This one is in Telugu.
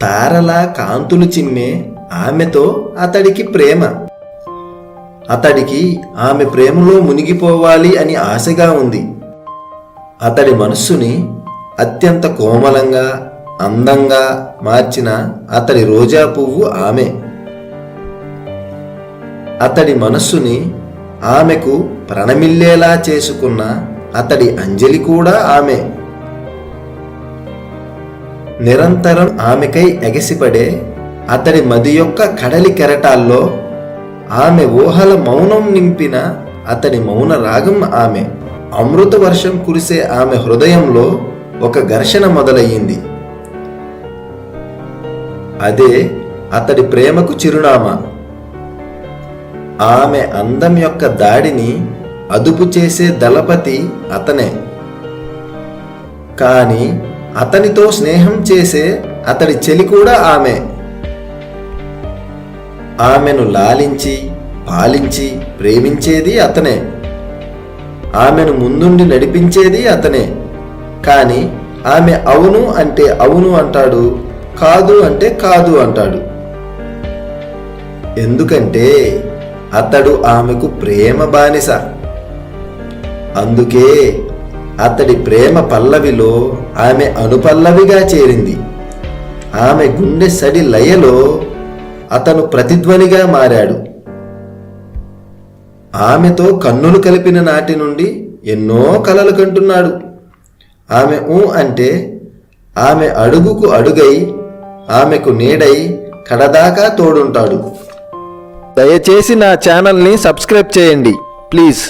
తారలా కాంతులు చిమ్మే ఆమెతో అతడికి ప్రేమ. అతడికి ఆమె ప్రేమలో మునిగిపోవాలి అని ఆశగా ఉంది. అతడి మనస్సుని అత్యంత కోమలంగా, అందంగా మార్చిన అతడి రోజా పువ్వు ఆమె. అతడి మనస్సుని ఆమెకు ప్రణమిల్లేలా చేసుకున్న అతడి అంజలి కూడా ఆమె. నిరంతరం ఆమెకై ఎగసిపడే అతడి మది యొక్క కడలి కెరటాల్లో ఆమె ఊహల మౌనం నింపిన అతడి మౌన రాగం ఆమె. అమృత వర్షం కురిసే ఆమె హృదయంలో ఒక ఘర్షణ మొదలయ్యింది. అదే అతడి ప్రేమకు చిరునామా. ఆమె అందం యొక్క దాడిని అదుపు చేసే దళపతి అతనే. కానీ అతనితో స్నేహం చేసే అతడి చెలి కూడా ఆమె. ఆమెను లాలించి పాలించి ప్రేమించేది అతనే. ఆమెను ముందుండి నడిపించేది అతనే. కానీ ఆమె అవును అంటే అవును అంటాడు, కాదు అంటే కాదు అంటాడు. ఎందుకంటే అతడు ఆమెకు ప్రేమ బానిస. అందుకే అతడి ప్రేమ పల్లవిలో ఆమె అనుపల్లవిగా చేరింది. ఆమె గుండె సడి లయలో అతను ప్రతిధ్వనిగా మారాడు. ఆమెతో కన్నులు కలిపిన నాటి నుండి ఎన్నో కలలు కంటున్నాడు. ఆమె అంటే ఆమె అడుగుకు అడుగై, ఆమెకు నీడై కడదాకా తోడుంటాడు. దయచేసి నా ఛానల్ని సబ్స్క్రైబ్ చేయండి ప్లీజ్.